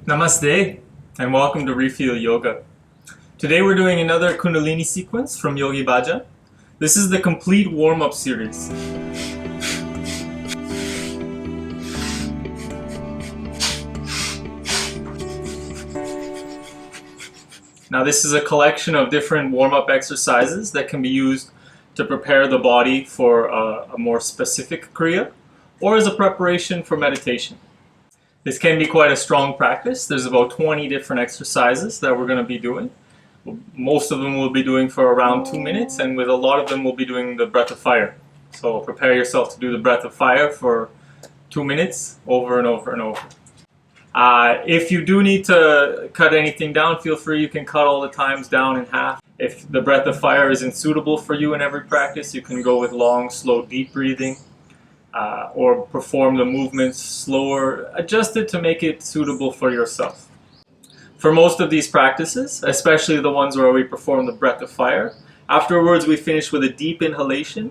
Namaste and welcome to Refeel Yoga. Today we're doing another Kundalini sequence from Yogi Bhajan. This is the complete warm-up series. Now this is a collection of different warm-up exercises that can be used to prepare the body for a more specific Kriya or as a preparation for meditation. This can be quite a strong practice. There's about 20 different exercises that we're going to be doing. Most of them we'll be doing for around 2 minutes, and with a lot of them we'll be doing the breath of fire. So prepare yourself to do the breath of fire for 2 minutes over and over and over. If you do need to cut anything down, feel free. You can cut all the times down in half. If the breath of fire isn't suitable for you in every practice, you can go with long, slow, deep breathing. Or perform the movements slower, adjust it to make it suitable for yourself. For most of these practices, especially the ones where we perform the breath of fire, afterwards we finish with a deep inhalation,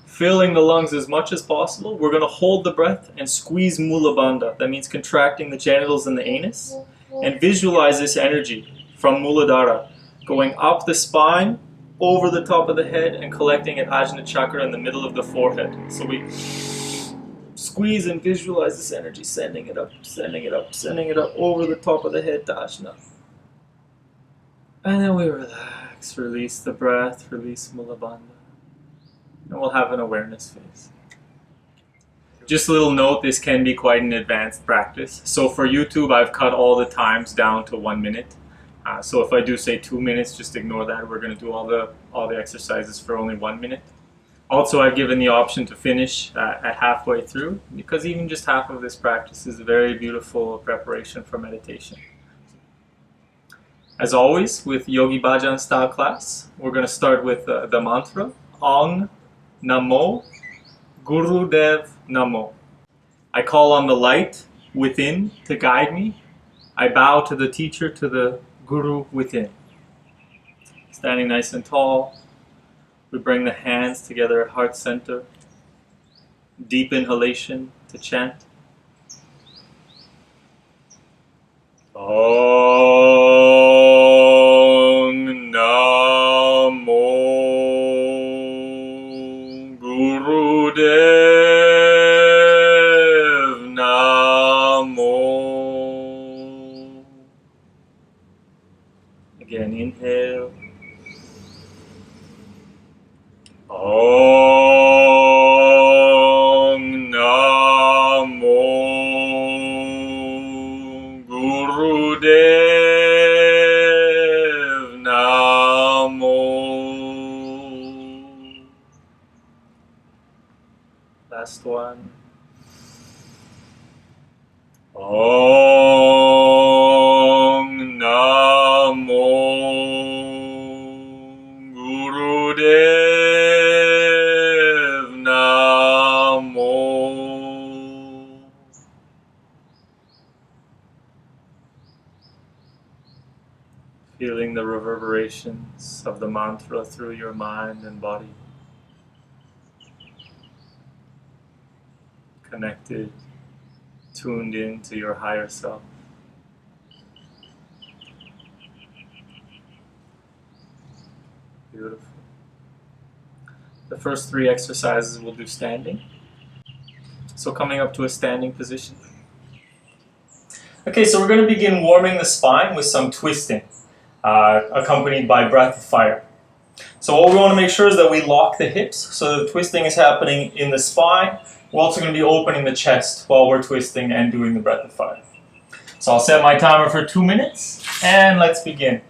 filling the lungs as much as possible. We're going to hold the breath and squeeze Mula Bandha. That means contracting the genitals and the anus, and visualize this energy from Muladhara going up the spine, over the top of the head, and collecting at Ajna Chakra in the middle of the forehead. So we squeeze and visualize this energy, sending it up, sending it up, sending it up over the top of the head to Ajna. And then we relax, release the breath, release Mula Bandha. And we'll have an awareness phase. Just a little note, this can be quite an advanced practice. So for YouTube, I've cut all the times down to 1 minute. So if I do say 2 minutes, just ignore that. We're going to do all the exercises for only 1 minute. Also, I've given the option to finish at halfway through, because even just half of this practice is a very beautiful preparation for meditation. As always, with Yogi Bhajan style class, we're going to start with the mantra, Ong Namo Gurudev Namo. I call on the light within to guide me. I bow to the teacher, to the Guru within. Standing nice and tall, we bring the hands together at heart center. Deep inhalation to chant. Om Namo Gurudev Namo. Again, inhale. Om Namo Gurudev Namo. Last one. Om Namo Gurudev Namo. Feeling the reverberations of the mantra through your mind and body. Connected, tuned in to your higher self. Beautiful. The first 3 exercises we'll do standing. So coming up to a standing position. Okay, so we're going to begin warming the spine with some twisting, accompanied by breath of fire. So what we want to make sure is that we lock the hips, so the twisting is happening in the spine. We're also going to be opening the chest while we're twisting and doing the breath of fire. So I'll set my timer for 2 minutes, and let's begin.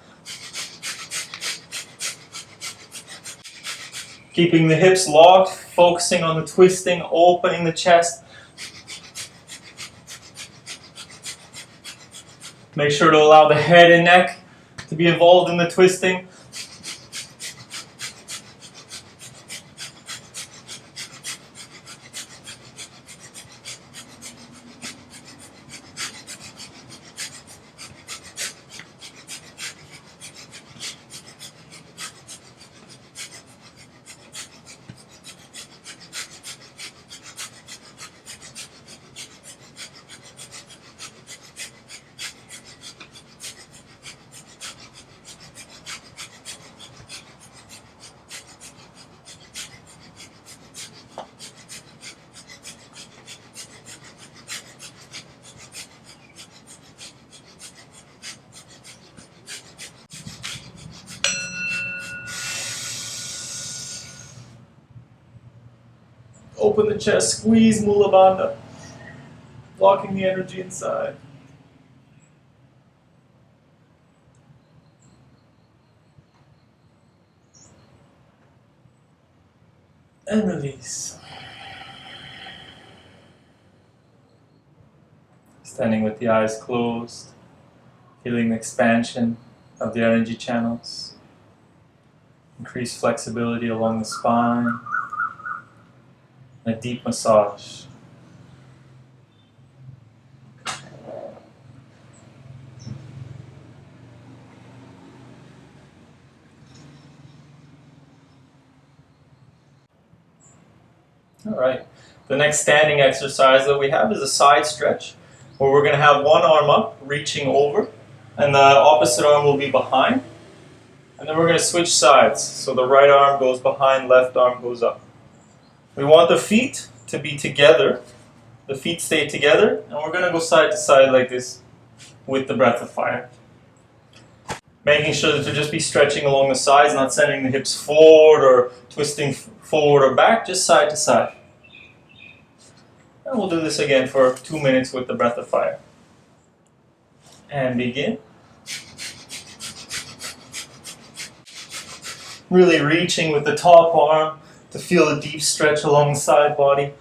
Keeping the hips locked, focusing on the twisting, opening the chest. Make sure to allow the head and neck to be involved in the twisting. Open the chest, squeeze Mula Bandha, blocking the energy inside. And release. Standing with the eyes closed, feeling the expansion of the energy channels, increased flexibility along the spine, and a deep massage. All right, the next standing exercise that we have is a side stretch, where we're going to have one arm up, reaching over, and the opposite arm will be behind. And then we're going to switch sides. So the right arm goes behind, left arm goes up. We want the feet to be together. The feet stay together, and we're going to go side to side like this with the breath of fire. Making sure that to just be stretching along the sides, not sending the hips forward or twisting forward or back, just side to side. And we'll do this again for 2 minutes with the breath of fire. And begin. Really reaching with the top arm to feel a deep stretch along the side body.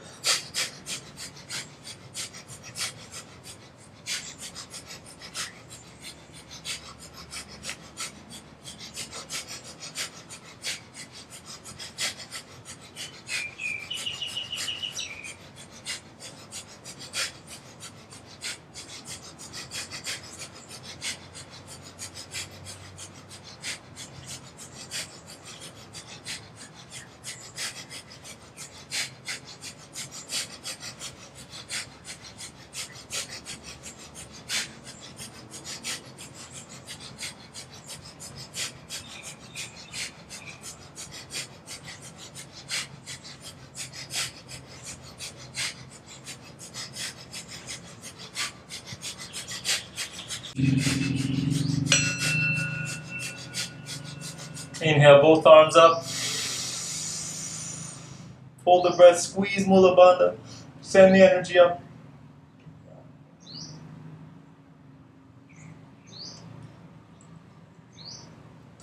Inhale, both arms up. Hold the breath, squeeze Mula Bandha. Send the energy up.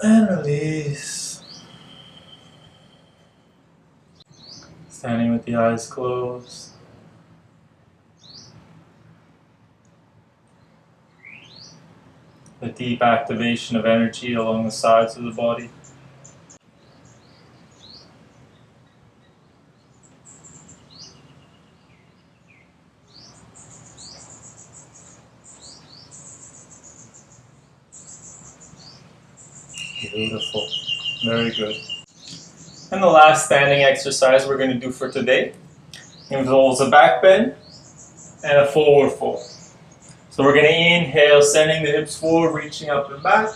And release. Standing with the eyes closed. The deep activation of energy along the sides of the body. Beautiful. Very good. And the last standing exercise we're going to do for today involves a back bend and a forward fold. So we're going to inhale, sending the hips forward, reaching up and back.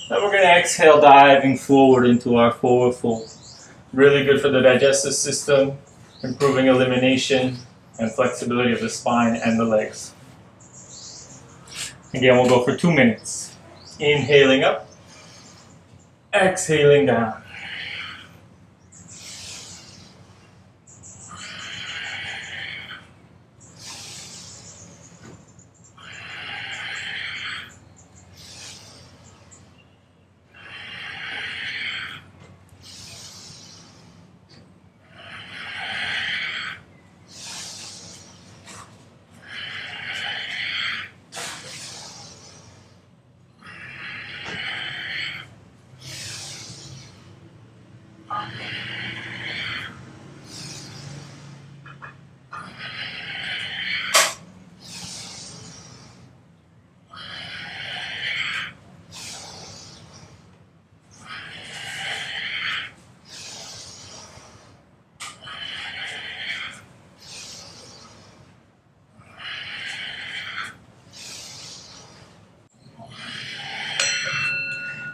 And we're going to exhale, diving forward into our forward fold. Really good for the digestive system, improving elimination and flexibility of the spine and the legs. Again, we'll go for 2 minutes. Inhaling up. Exhaling down.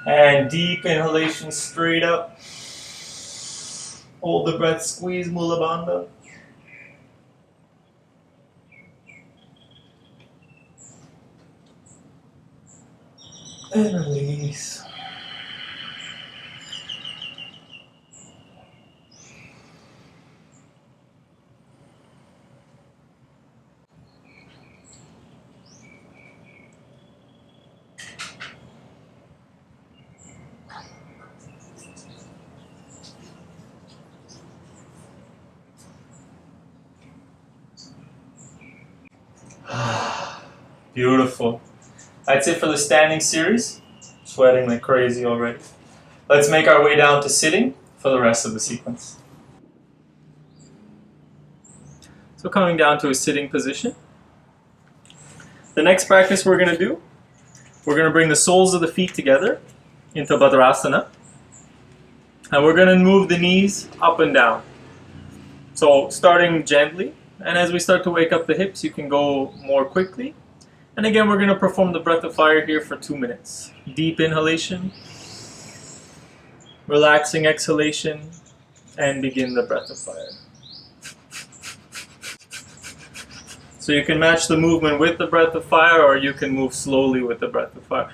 And deep inhalation straight up. Hold the breath, squeeze Mula Bandha. And release. Beautiful. That's it for the standing series. Sweating like crazy already. Let's make our way down to sitting for the rest of the sequence. So coming down to a sitting position. The next practice we're going to do, we're going to bring the soles of the feet together into Vajrasana. And we're going to move the knees up and down. So starting gently, and as we start to wake up the hips, you can go more quickly. And again, we're going to perform the breath of fire here for 2 minutes. Deep inhalation, relaxing exhalation, and begin the breath of fire. So you can match the movement with the breath of fire, or you can move slowly with the breath of fire.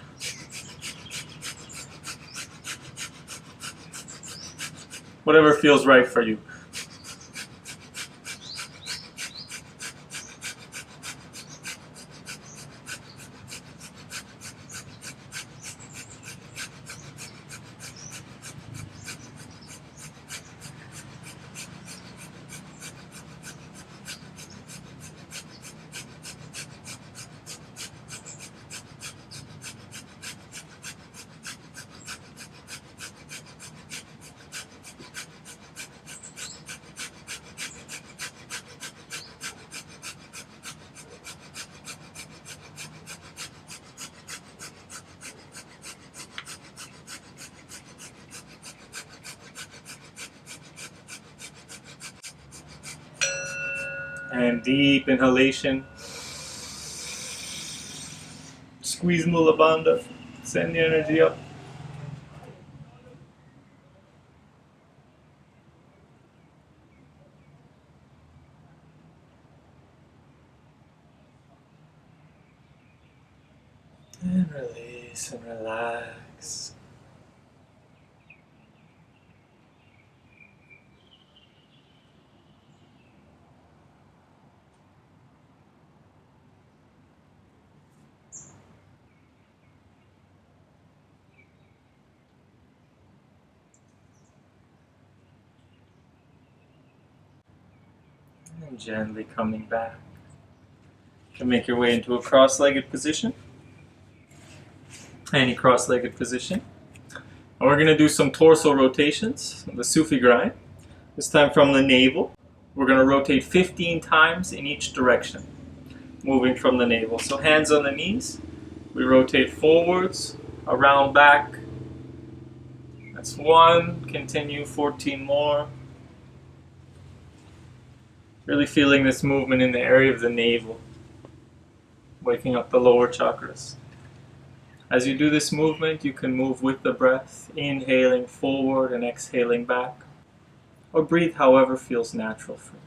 Whatever feels right for you. And deep inhalation. Squeeze Mula Bandha. Send the energy up. And release and relax. And gently coming back. You can make your way into a cross-legged position. Any cross-legged position. And we're going to do some torso rotations, the Sufi grind. This time from the navel. We're going to rotate 15 times in each direction, moving from the navel. So hands on the knees. We rotate forwards, around back. That's 1. Continue 14 more. Really feeling this movement in the area of the navel, waking up the lower chakras. As you do this movement, you can move with the breath, inhaling forward and exhaling back, or breathe however feels natural for you.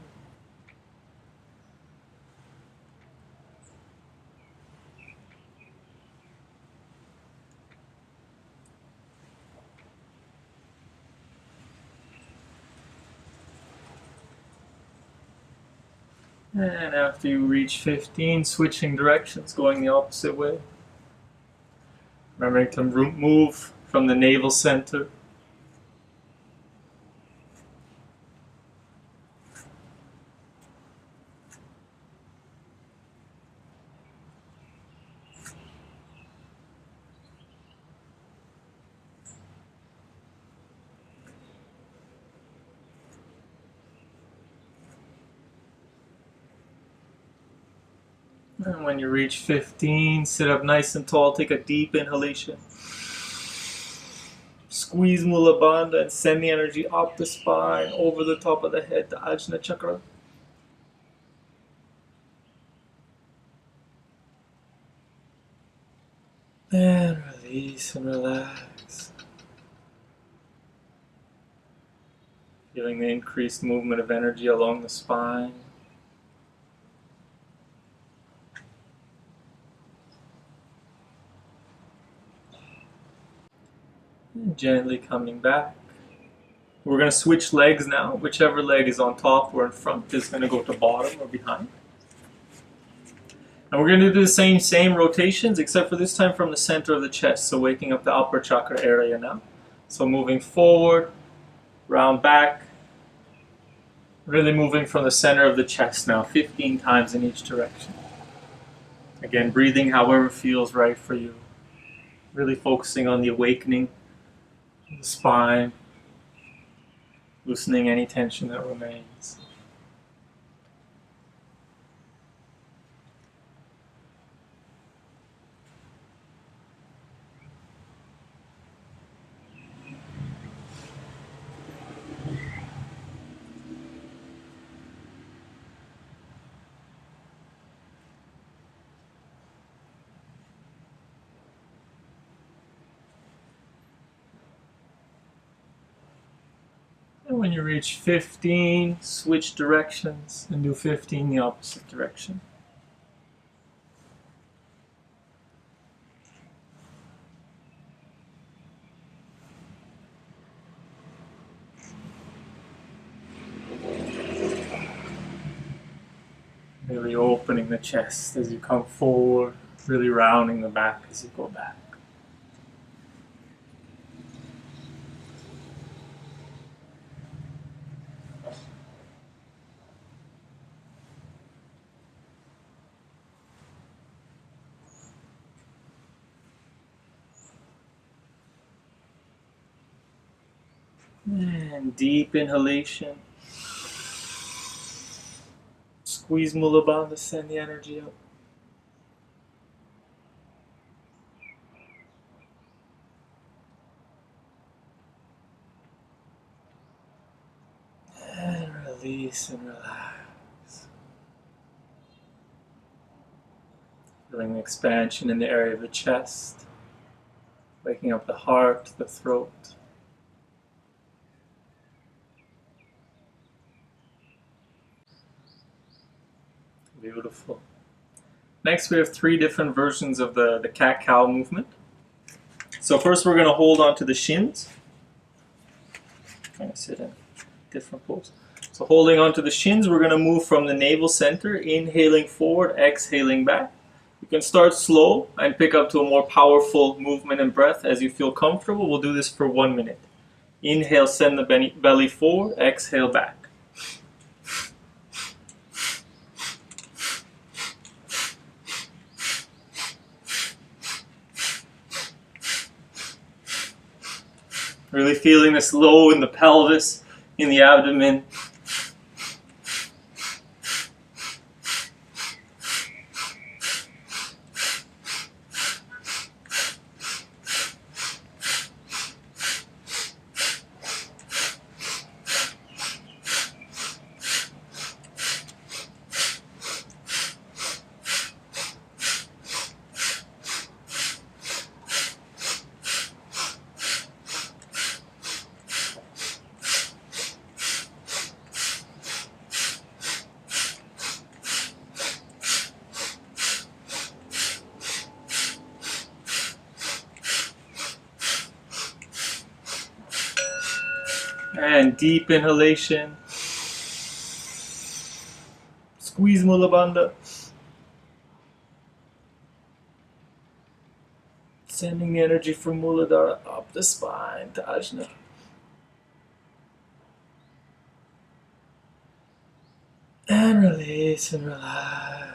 And after you reach 15, switching directions, going the opposite way. Remembering to move from the navel center. And when you reach 15, sit up nice and tall, take a deep inhalation. Squeeze Mula Bandha and send the energy up the spine, over the top of the head, the Ajna Chakra. And release and relax. Feeling the increased movement of energy along the spine. And gently coming back. We're going to switch legs now. Whichever leg is on top or in front is going to go to bottom or behind. And we're going to do the same rotations, except for this time from the center of the chest. So waking up the upper chakra area now. So moving forward, round back. Really moving from the center of the chest now, 15 times in each direction. Again, breathing however feels right for you. Really focusing on the awakening, the spine, loosening any tension that remains. And when you reach 15, switch directions and do 15 the opposite direction. Really opening the chest as you come forward, really rounding the back as you go back. And deep inhalation. Squeeze Mula Bandha, send the energy up. And release and relax. Feeling the expansion in the area of the chest, waking up the heart, the throat. Beautiful. Next we have 3 different versions of the CatCow movement. So first we're going to hold on to the shins. I'm going to sit in a different pose. So holding on to the shins, we're going to move from the navel center, inhaling forward, exhaling back. You can start slow and pick up to a more powerful movement and breath as you feel comfortable. We'll do this for 1 minute. Inhale, send the belly forward, exhale back. Really feeling this low in the pelvis, in the abdomen. And deep inhalation. Squeeze Mula Bandha. Sending the energy from Muladhara up the spine to Ajna. And release and relax.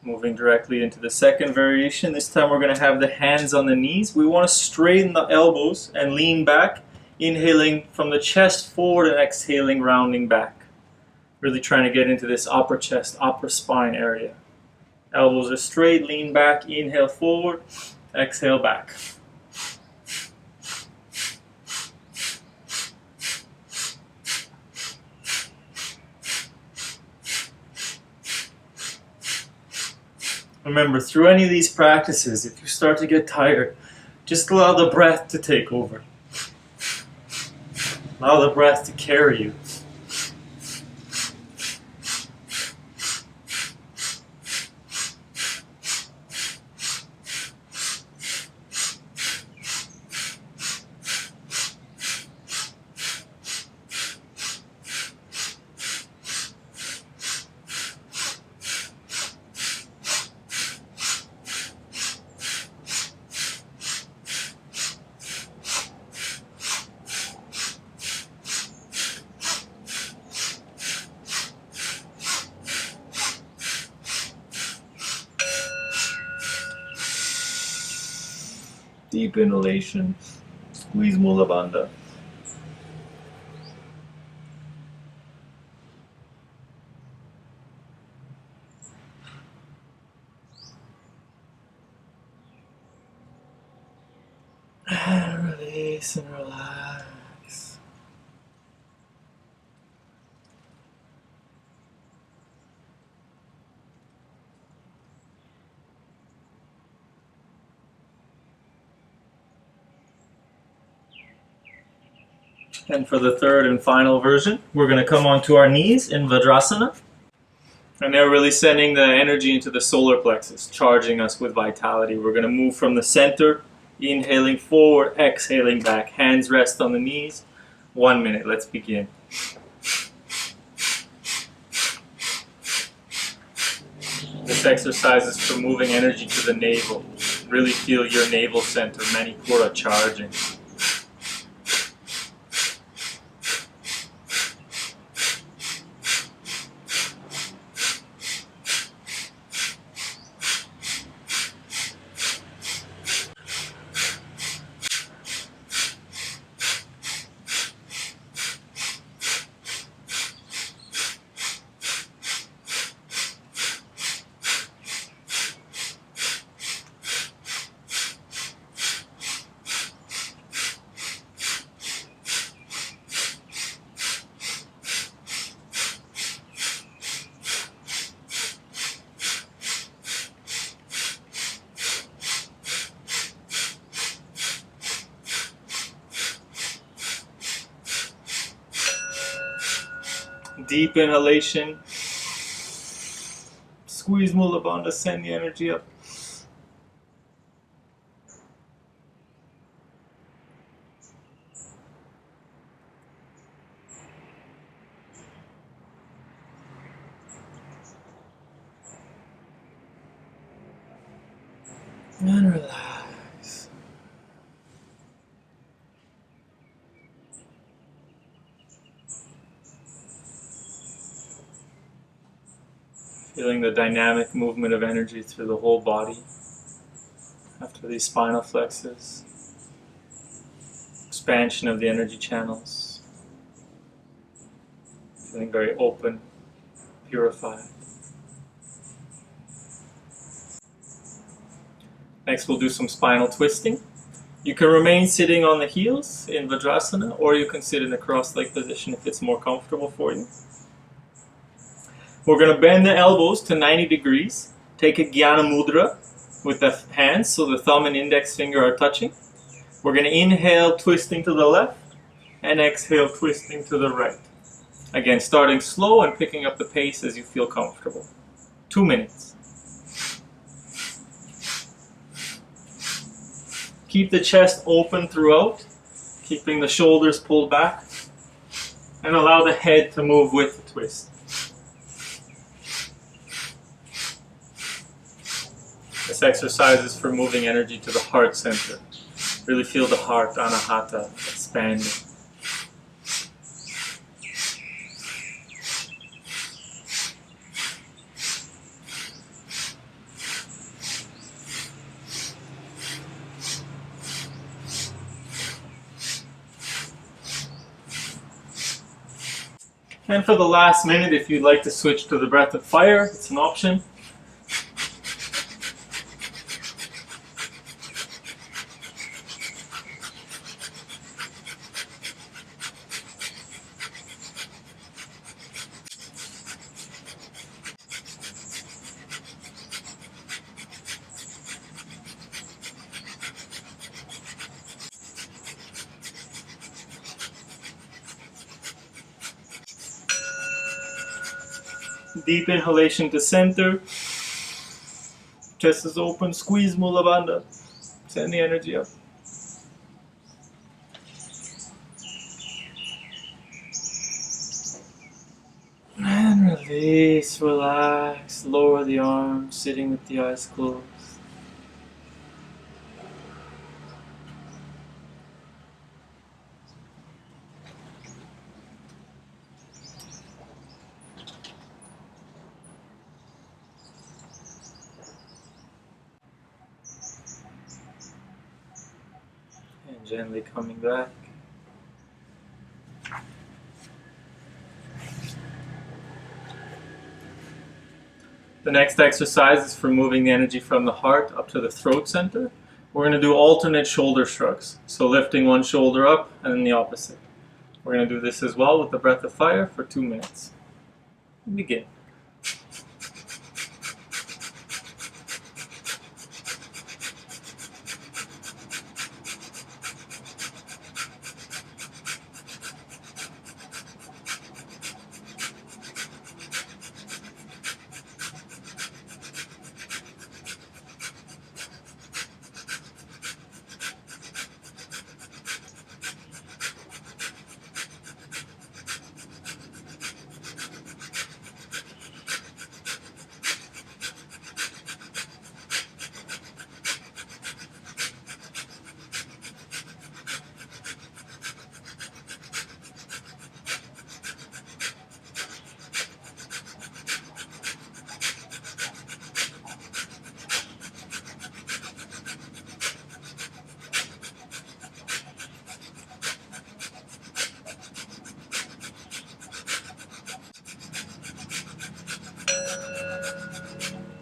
Moving directly into the second variation. This time we're going to have the hands on the knees. We want to straighten the elbows and lean back, inhaling from the chest forward and exhaling, rounding back. Really trying to get into this upper chest, upper spine area. Elbows are straight, lean back, inhale forward, exhale back. Remember, through any of these practices, if you start to get tired, just allow the breath to take over. Allow the breath to carry you. Deep inhalation. Squeeze Mula Bandha. And release and relax. And for the third and final version, we're going to come onto our knees in Vajrasana. And they're really sending the energy into the solar plexus, charging us with vitality. We're going to move from the center, inhaling forward, exhaling back. Hands rest on the knees. 1 minute. Let's begin. This exercise is for moving energy to the navel. Really feel your navel center, Manipura, charging. Deep inhalation. Squeeze Mula Bandha, send the energy up. And relax. Feeling the dynamic movement of energy through the whole body after these spinal flexes. Expansion of the energy channels. Feeling very open, purified. Next we'll do some spinal twisting. You can remain sitting on the heels in Vajrasana, or you can sit in a cross-leg position if it's more comfortable for you. We're going to bend the elbows to 90 degrees. Take a Jnana Mudra with the hands so the thumb and index finger are touching. We're going to inhale, twisting to the left, and exhale, twisting to the right. Again, starting slow and picking up the pace as you feel comfortable. 2 minutes. Keep the chest open throughout, keeping the shoulders pulled back, and allow the head to move with the twist. This exercise is for moving energy to the heart center. Really feel the heart, anahata, expanding. And for the last minute, if you'd like to switch to the breath of fire, it's an option. Deep inhalation to center. Chest is open. Squeeze Mula Bandha. Send the energy up. And release, relax. Lower the arms, sitting with the eyes closed. gently coming back. The next exercise is for moving the energy from the heart up to the throat center. We're going to do alternate shoulder shrugs. So lifting one shoulder up and then the opposite. We're going to do this as well with the breath of fire for 2 minutes. Begin.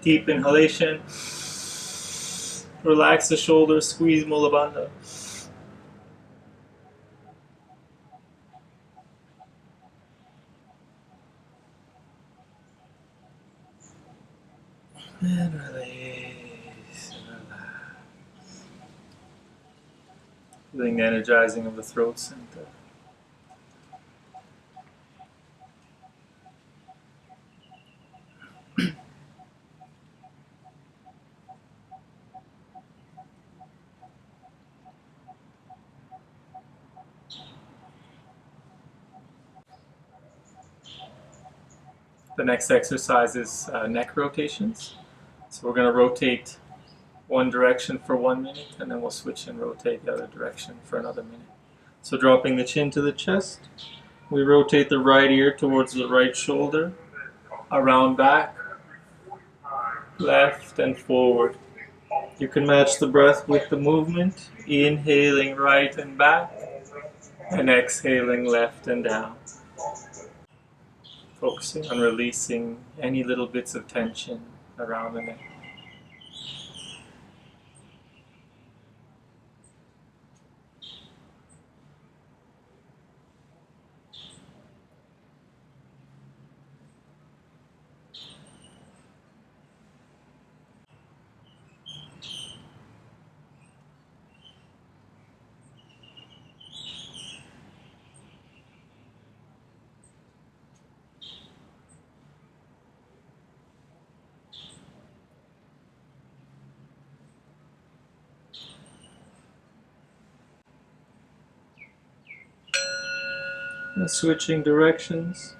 Deep inhalation. Relax the shoulders, squeeze Mula Bandha. And release and relax. Feeling the energizing of the throat center. The next exercise is neck rotations. So we're going to rotate one direction for 1 minute, and then we'll switch and rotate the other direction for another minute. So dropping the chin to the chest, we rotate the right ear towards the right shoulder, around back, left and forward. You can match the breath with the movement, inhaling right and back, and exhaling left and down. Focusing on releasing any little bits of tension around the neck. And switching directions.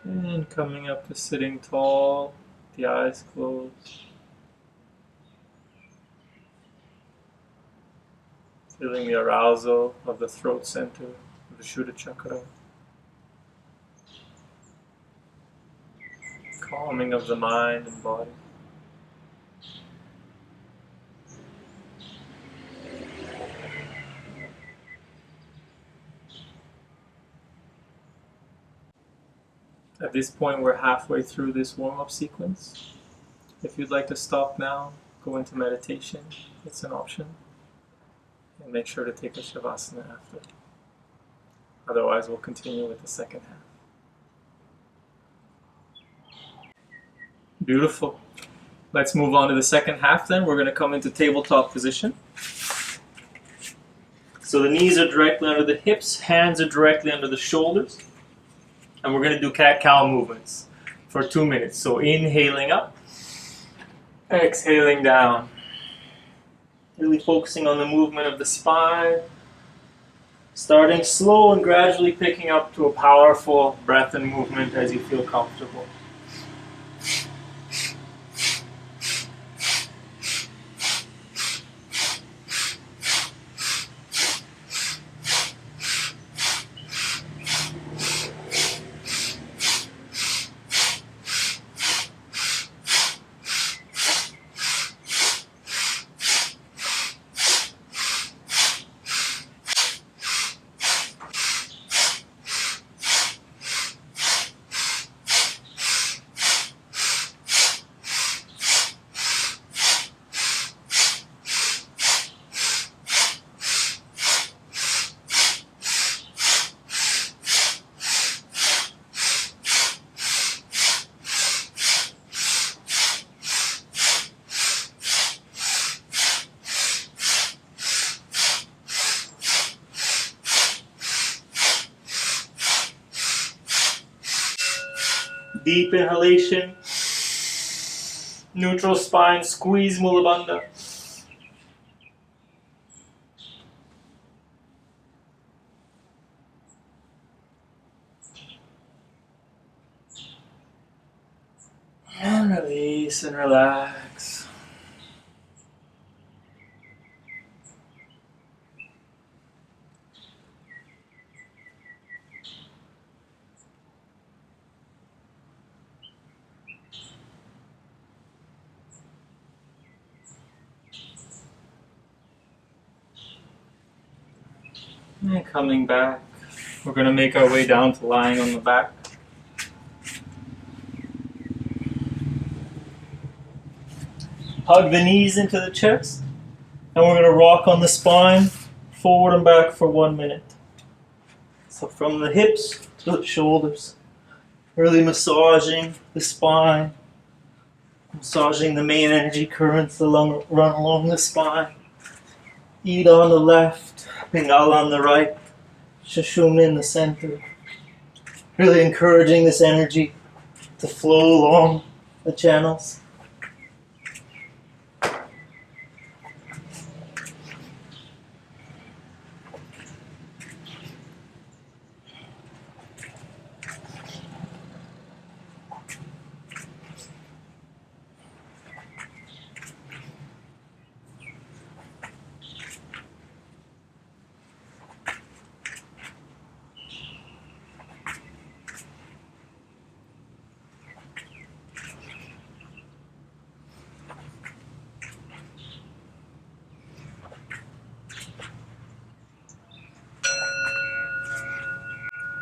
And coming up to sitting tall, the eyes closed. Feeling the arousal of the throat center, of the Shuddha chakra. Calming of the mind and body. At this point, we're halfway through this warm-up sequence. If you'd like to stop now, go into meditation, it's an option. make sure to take a Shavasana after. Otherwise, we'll continue with the second half. Beautiful. Let's move on to the second half then. We're going to come into tabletop position. So the knees are directly under the hips, hands are directly under the shoulders. And we're going to do cat-cow movements for 2 minutes. So inhaling up, exhaling down. Really focusing on the movement of the spine. Starting slow and gradually picking up to a powerful breath and movement as you feel comfortable. Deep inhalation, neutral spine, squeeze Mula Bandha. And release and relax. And coming back, we're going to make our way down to lying on the back. Hug the knees into the chest, and we're going to rock on the spine, forward and back for 1 minute. So from the hips to the shoulders, really massaging the spine, massaging the main energy currents that run along the spine. Ida on the left, Pingala on the right, Sushumna in the center. Really encouraging this energy to flow along the channels.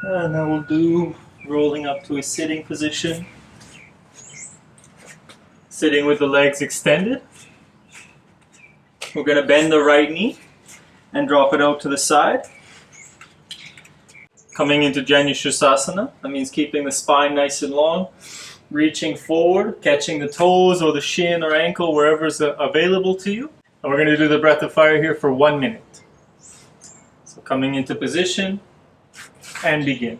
And now we'll do rolling up to a sitting position. Sitting with the legs extended. We're going to bend the right knee and drop it out to the side. Coming into Janushirasana, that means keeping the spine nice and long. Reaching forward, catching the toes or the shin or ankle, wherever is available to you. And we're going to do the breath of fire here for 1 minute. So coming into position and begin.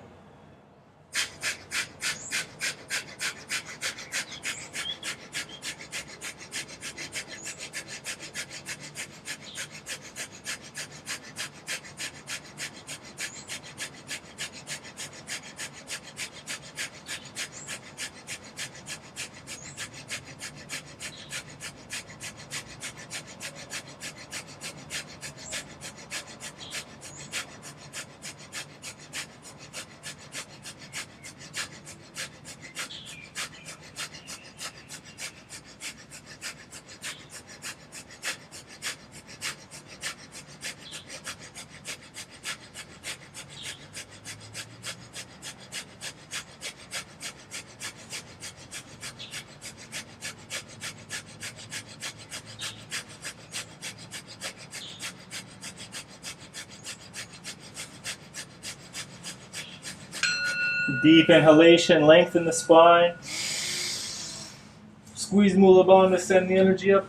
Deep inhalation, lengthen the spine. Squeeze Mula Bandha, send the energy up.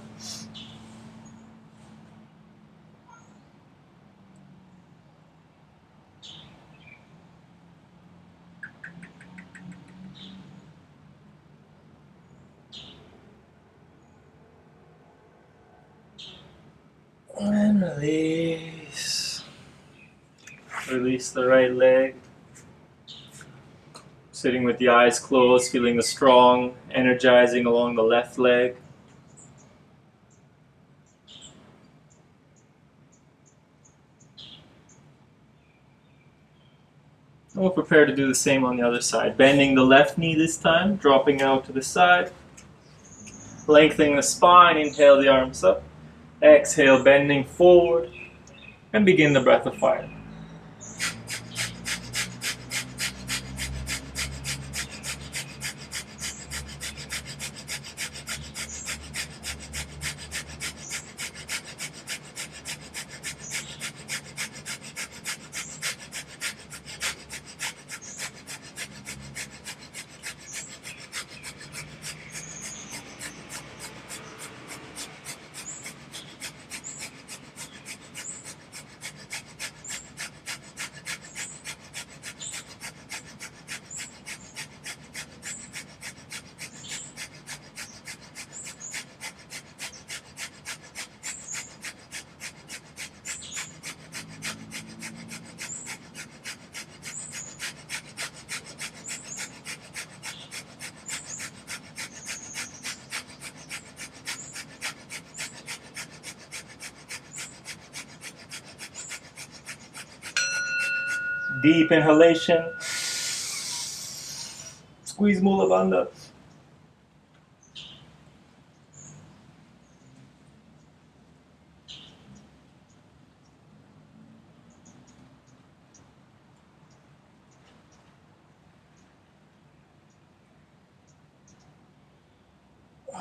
And release. Release the right leg. Sitting with the eyes closed, feeling the strong, energizing along the left leg. And we'll prepare to do the same on the other side. Bending the left knee this time, dropping out to the side. Lengthening the spine, inhale the arms up. Exhale, bending forward. And begin the breath of fire. Deep inhalation. Squeeze Mula Bandha.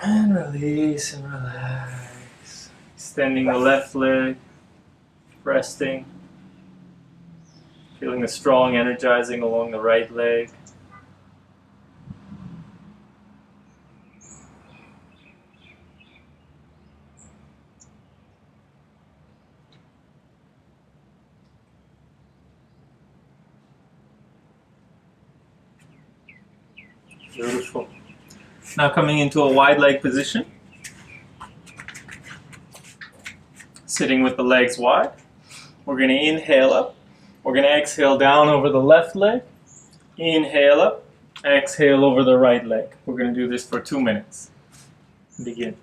And release and relax. Extending the left leg. Resting. Feeling the strong energizing along the right leg. Beautiful. Now coming into a wide leg position. Sitting with the legs wide. We're going to inhale up. We're going to exhale down over the left leg. Inhale up. Exhale over the right leg. We're going to do this for 2 minutes. Begin.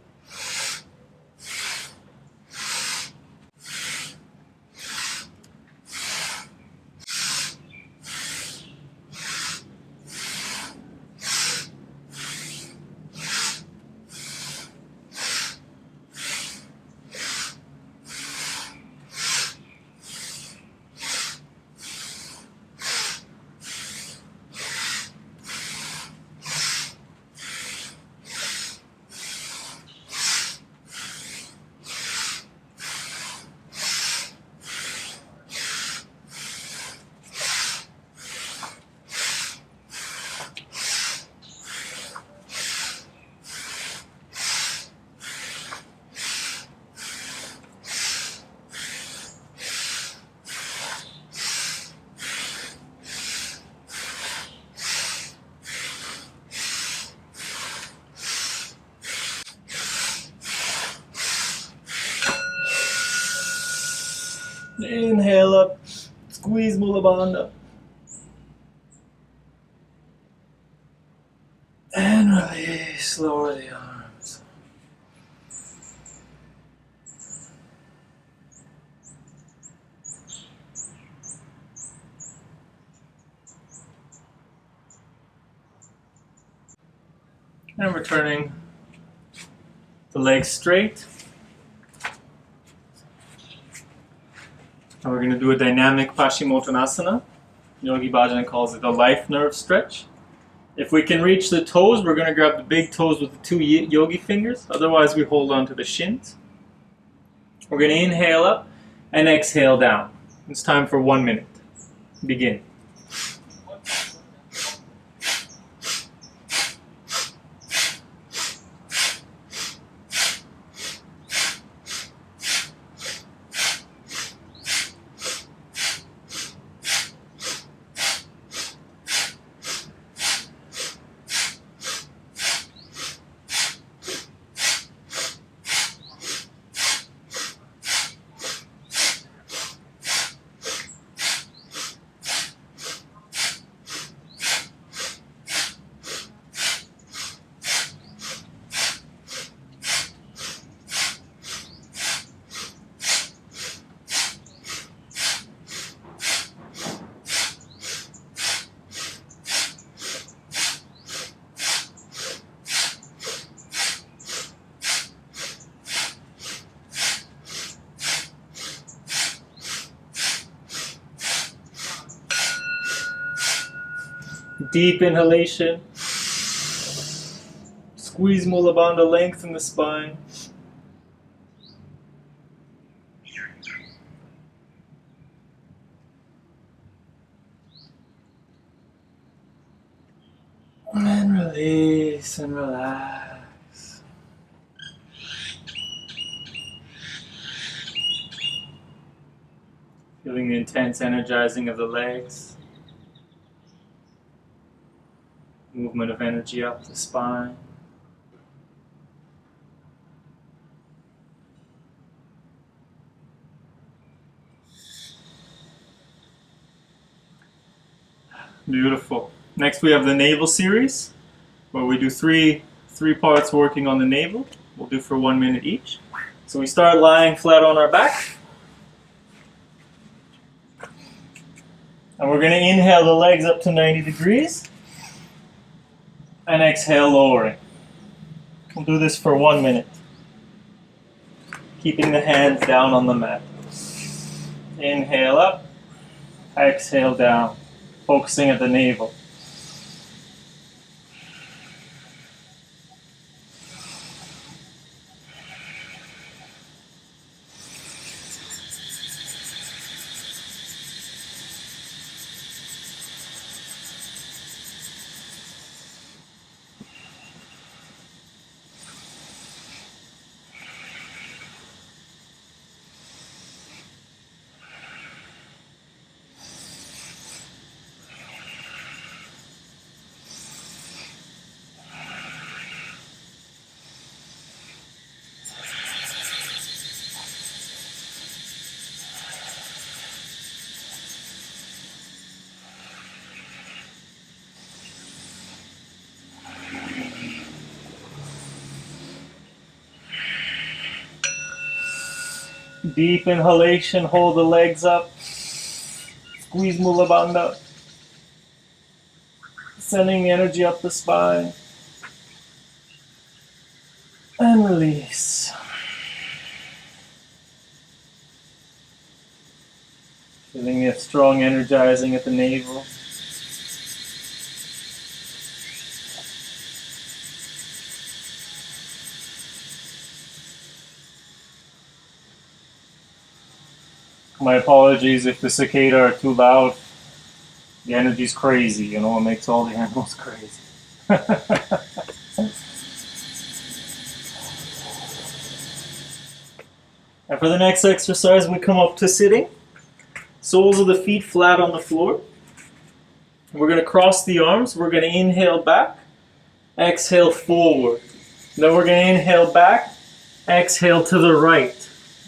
Inhale up, squeeze Mula Bandha. And release, lower the arms. And returning the legs straight. And we're going to do a dynamic Paschimottanasana. Yogi Bhajan calls it a life nerve stretch. If we can reach the toes, we're going to grab the big toes with the 2 yogi fingers. Otherwise, we hold on to the shins. We're going to inhale up and exhale down. It's time for 1 minute. Begin. Deep inhalation. Squeeze Mula Bandha, lengthen the spine. And release and relax. Feeling the intense energizing of the legs. Movement of energy up the spine. Beautiful. Next we have the navel series, where we do three parts working on the navel. We'll do for 1 minute each. So we start lying flat on our back. And we're going to inhale the legs up to 90 degrees. And exhale, lowering. We'll do this for 1 minute. Keeping the hands down on the mat. Inhale up. Exhale down. Focusing at the navel. Deep inhalation, hold the legs up. Squeeze Mula Bandha. Sending the energy up the spine. And release. Feeling it strong, energizing at the navel. My apologies if the cicada are too loud. The energy's crazy, you know, it makes all the animals crazy. And for the next exercise, we come up to sitting. Soles of the feet flat on the floor. We're going to cross the arms. We're going to inhale back, exhale forward. Then we're going to inhale back, exhale to the right.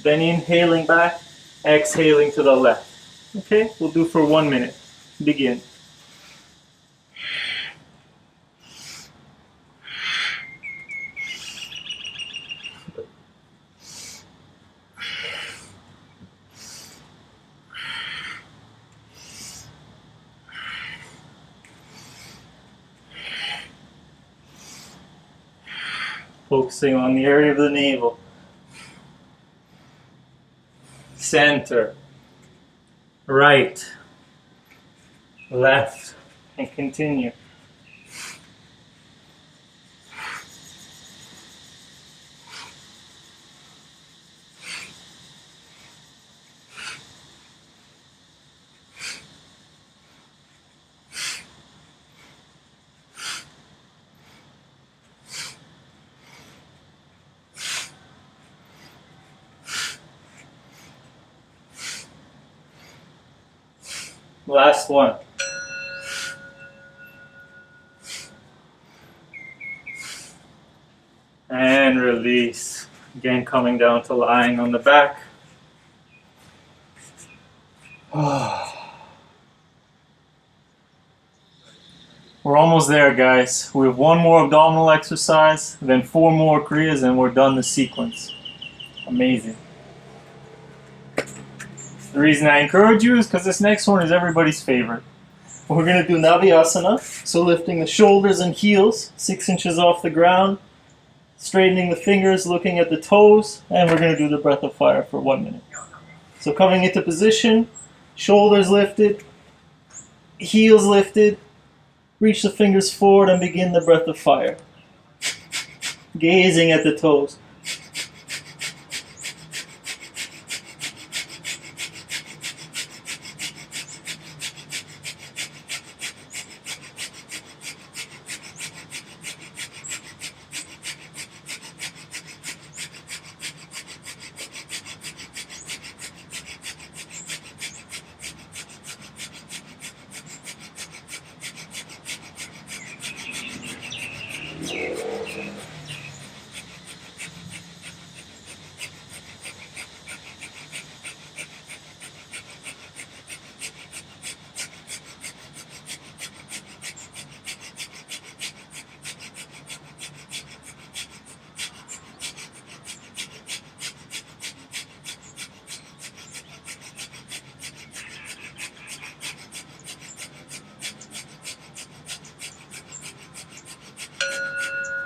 Then inhaling back, exhaling to the left. Okay, we'll do for 1 minute. Begin. Focusing on the area of the navel. Center. Right. Left. And continue. Last one. And release. Again, coming down to lying on the back. We're almost there, guys. We have 1 more abdominal exercise, then 4 more kriyas, and we're done the sequence. Amazing. The reason I encourage you is because this next one is everybody's favorite. We're going to do Navasana, so lifting the shoulders and heels 6 inches off the ground, straightening the fingers, looking at the toes, and we're going to do the breath of fire for 1 minute. So coming into position, shoulders lifted, heels lifted, Reach the fingers forward and begin the breath of fire. Gazing at the toes.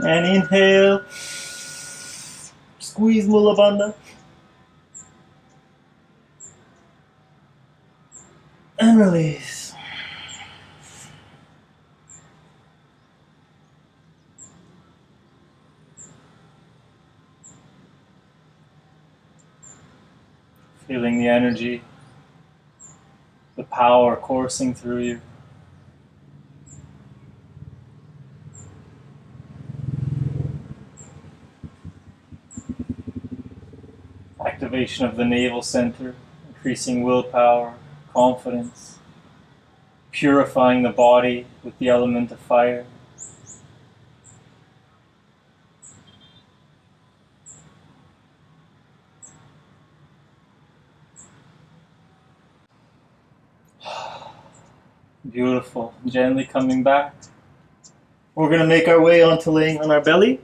And inhale. Squeeze Mula Bandha. And release. Feeling the energy, the power coursing through you. Activation of the navel center, increasing willpower, confidence, purifying the body with the element of fire. Beautiful. Gently coming back. We're going to make our way onto laying on our belly.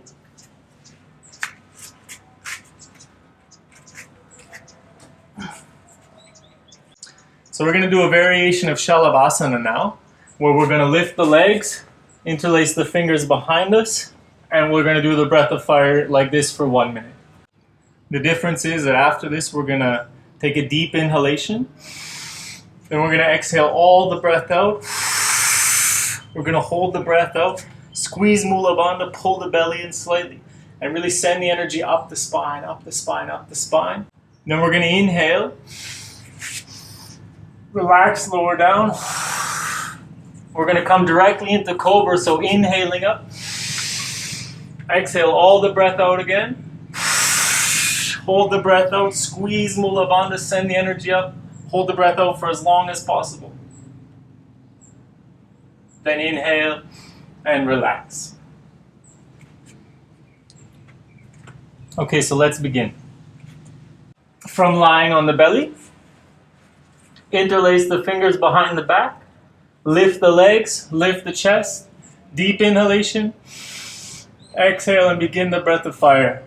So we're going to do a variation of Shalabhasana now, where we're going to lift the legs, interlace the fingers behind us, and we're going to do the breath of fire like this for 1 minute. The difference is that after this, we're going to take a deep inhalation. Then we're going to exhale all the breath out. We're going to hold the breath out, squeeze Mula Bandha, pull the belly in slightly, and really send the energy up the spine, up the spine, up the spine. Then we're going to inhale. Relax, lower down. We're going to come directly into Cobra, so inhaling up. Exhale all the breath out again. Hold the breath out, squeeze Mula Bandha, send the energy up. Hold the breath out for as long as possible. Then inhale and relax. Okay, so let's begin. From lying on the belly, interlace the fingers behind the back, lift the legs, lift the chest, deep inhalation, exhale and begin the breath of fire.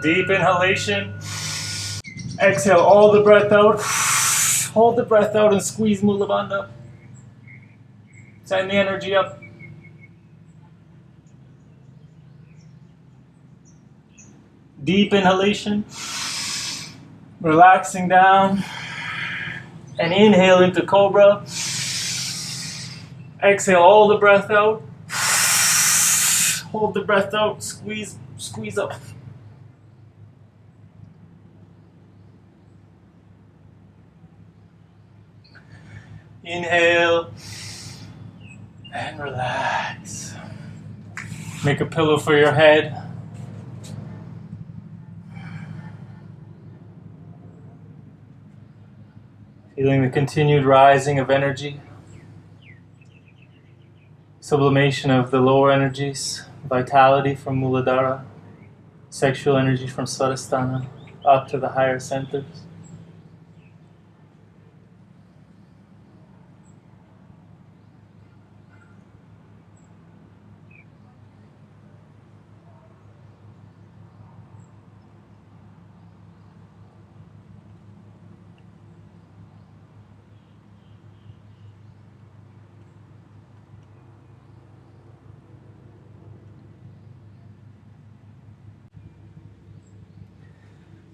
Deep inhalation. Exhale all the breath out. Hold the breath out and squeeze Mula Bandha. Send the energy up. Deep inhalation. Relaxing down. And inhale into Cobra. Exhale all the breath out. Hold the breath out. Squeeze up. Inhale and And relax. Make a pillow for your head. Feeling the continued rising of energy. Sublimation of the lower energies. Vitality from Muladhara. Sexual energy from Svadhisthana. Up to the higher centers.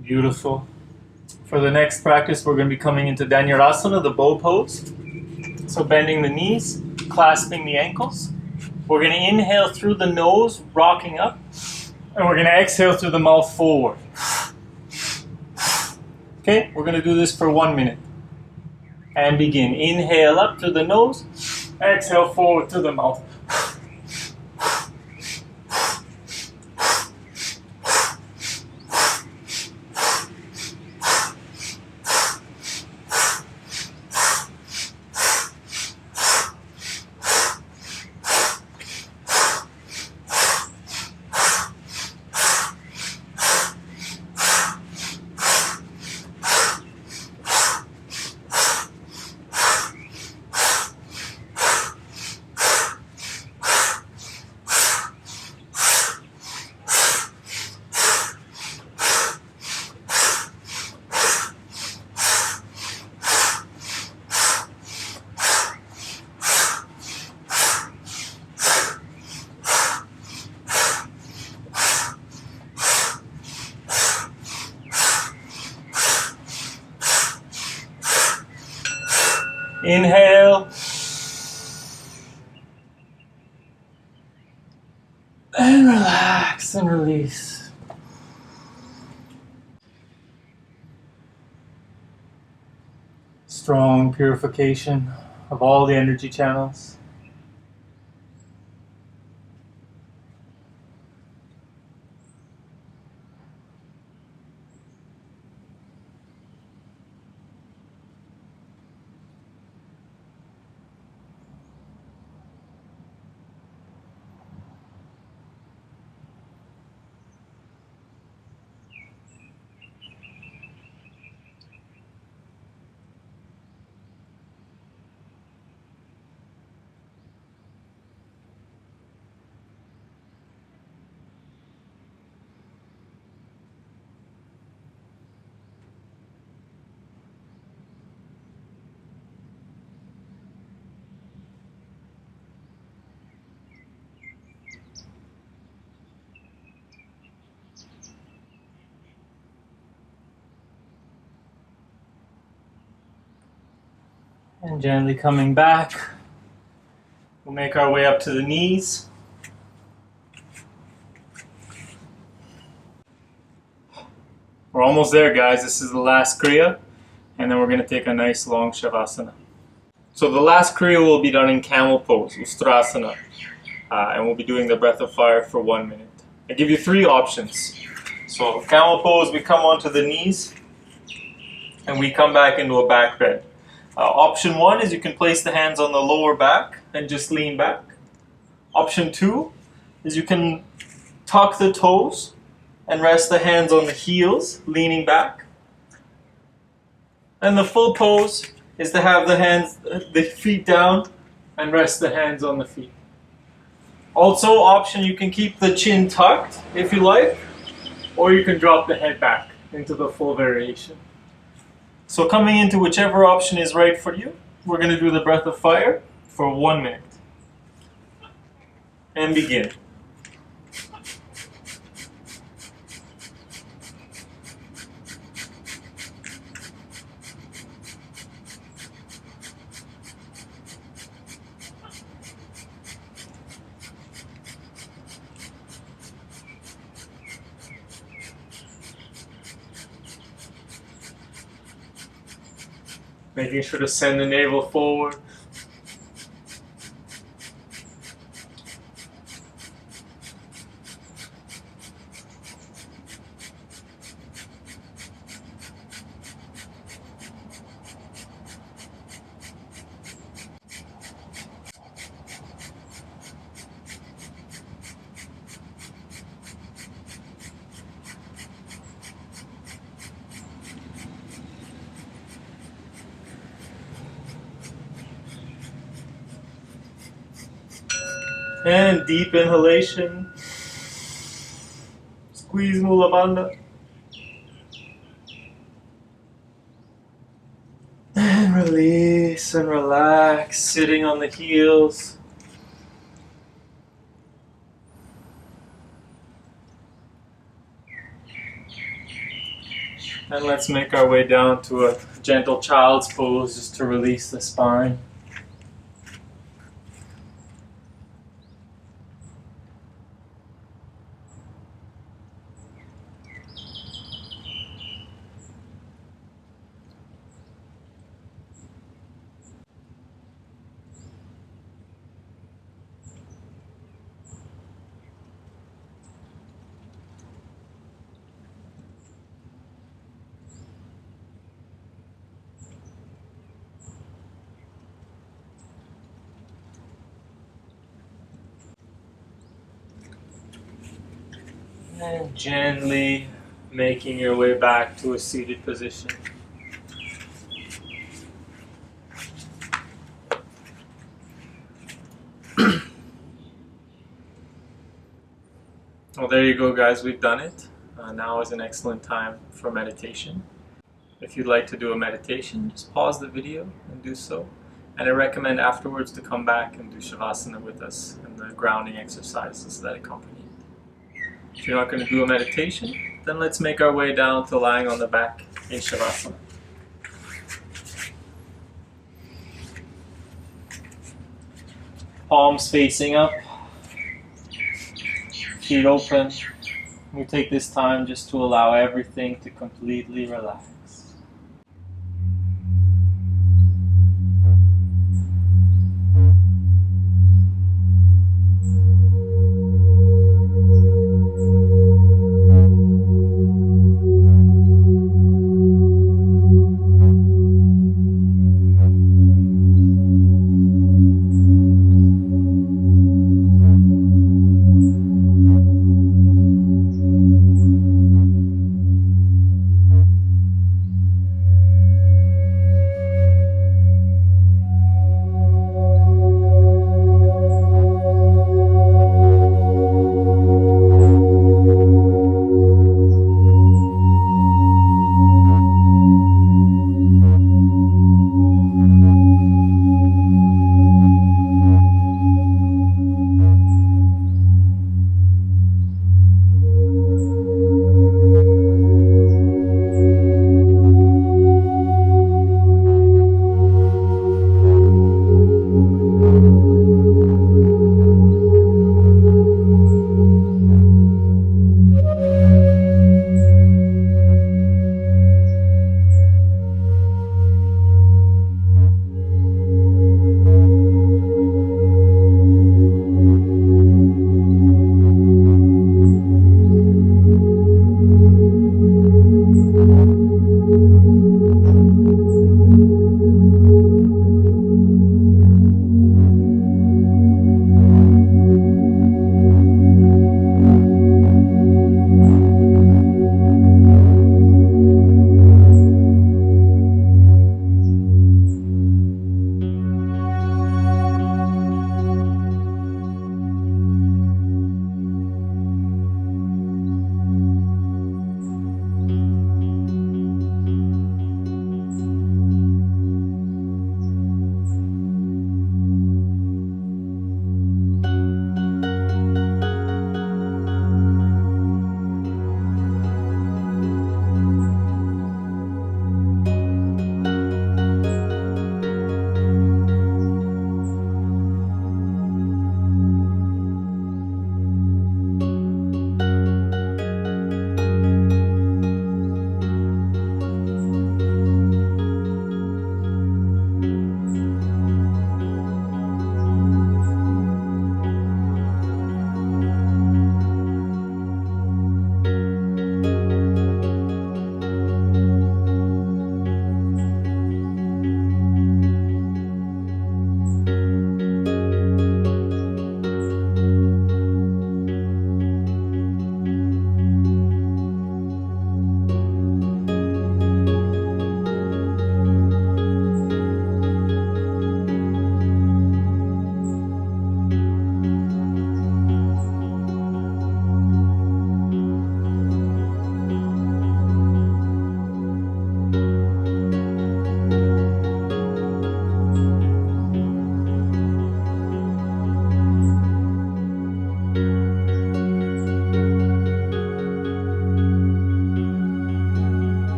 Beautiful. For the next practice, we're going to be coming into Dhanurasana, the bow pose. So bending the knees, clasping the ankles. We're going to inhale through the nose, rocking up. And we're going to exhale through the mouth forward. Okay, we're going to do this for 1 minute. And begin. Inhale up through the nose. Exhale forward through the mouth. Inhale. And relax and release. Strong purification of all the energy channels. And gently coming back, we'll make our way up to the knees. We're almost there, guys. This is the last Kriya, and then we're going to take a nice long Shavasana. So the last Kriya will be done in Camel Pose, Ustrasana, and we'll be doing the breath of fire for 1 minute. I give you 3 options. So Camel Pose, we come onto the knees, and we come back into a back bend. Option 1 is you can place the hands on the lower back and just lean back. Option 2 is you can tuck the toes and rest the hands on the heels, leaning back. And the full pose is to have the feet down and rest the hands on the feet. Also, option, you can keep the chin tucked if you like, or you can drop the head back into the full variation. So coming into whichever option is right for you, we're going to do the breath of fire for 1 minute. And begin. Making sure to send the navel forward. And deep inhalation. Squeeze Mula Bandha. And release and relax, sitting on the heels. And let's make our way down to a gentle child's pose just to release the spine. And gently making your way back to a seated position. Well, there you go, guys. We've done it. Now is an excellent time for meditation. If you'd like to do a meditation, just pause the video and do so. And I recommend afterwards to come back and do Shavasana with us and the grounding exercises that accompany it. If you're not going to do a meditation, then let's make our way down to lying on the back in Shavasana. Palms facing up, feet open. We take this time just to allow everything to completely relax.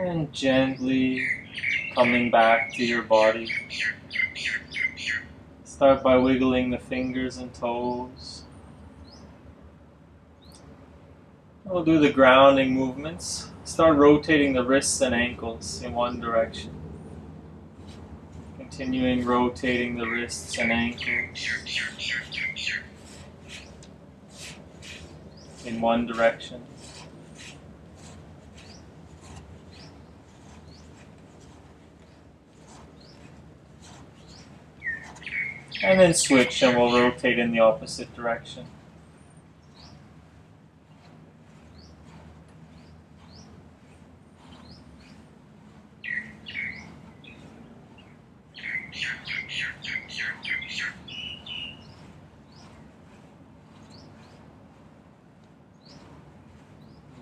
And gently coming back to your body. Start by wiggling the fingers and toes. We'll do the grounding movements. Start rotating the wrists and ankles in one direction. Continuing rotating the wrists and ankles in one direction. And then switch and we'll rotate in the opposite direction.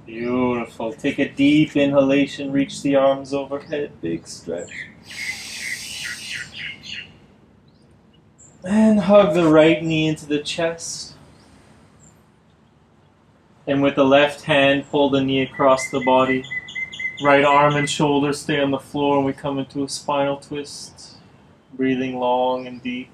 Beautiful. Take a deep inhalation, reach the arms overhead, big stretch. And hug the right knee into the chest. And with the left hand, pull the knee across the body. Right arm and shoulder stay on the floor, and we come into a spinal twist. Breathing long and deep.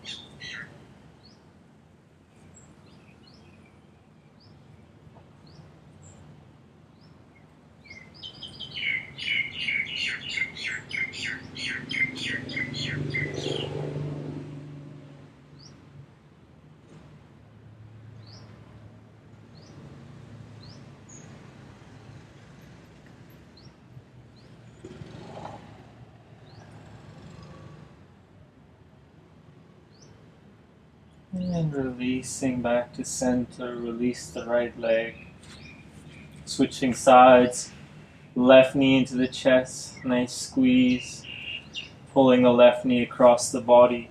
And releasing back to center, release the right leg. Switching sides, left knee into the chest, nice squeeze. Pulling the left knee across the body.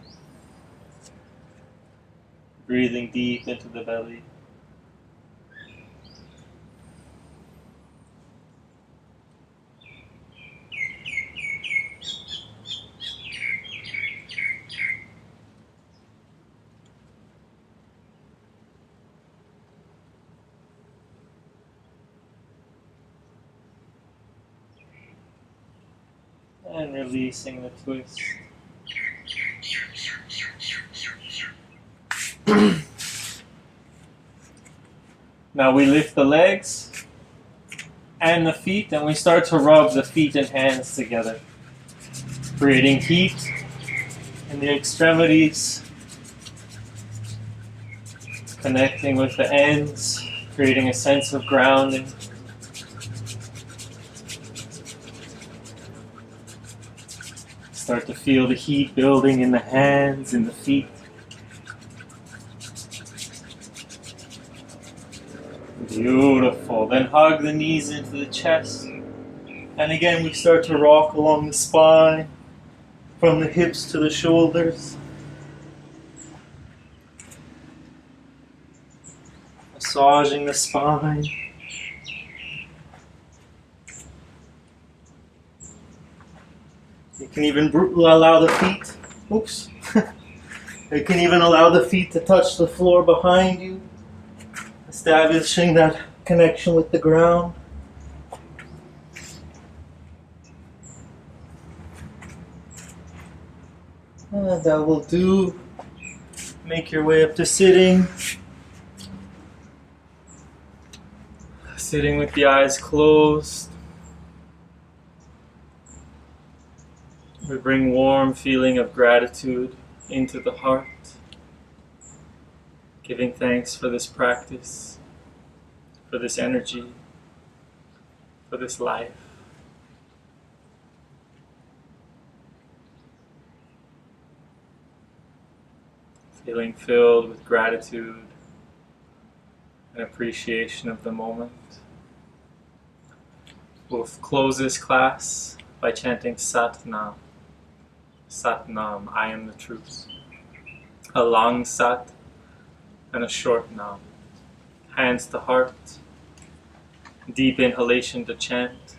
Breathing deep into the belly. And releasing the twist. Now we lift the legs and the feet, and we start to rub the feet and hands together, creating heat in the extremities, connecting with the ends, creating a sense of grounding. Start to feel the heat building in the hands and the feet. Beautiful. Then hug the knees into the chest. And again, we start to rock along the spine, from the hips to the shoulders. Massaging the spine. You can even allow the feet, you can even allow the feet to touch the floor behind you, establishing that connection with the ground. And that will do. Make your way up to sitting. Sitting with the eyes closed. We bring warm feeling of gratitude into the heart, giving thanks for this practice, for this energy, for this life. Feeling filled with gratitude and appreciation of the moment. We'll close this class by chanting Sat Nam. Sat Nam, I am the truth. A long Sat and a short Nam. Hands to heart. Deep inhalation to chant.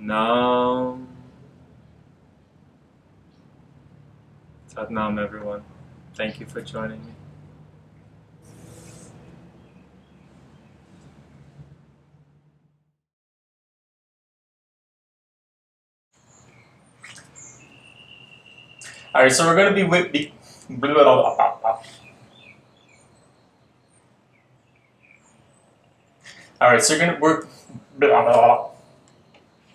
Nam. Sat Nam, everyone. Thank you for joining me. Alright, so we're going to be with the... Alright, so we're going to...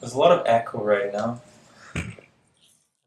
There's a lot of echo right now.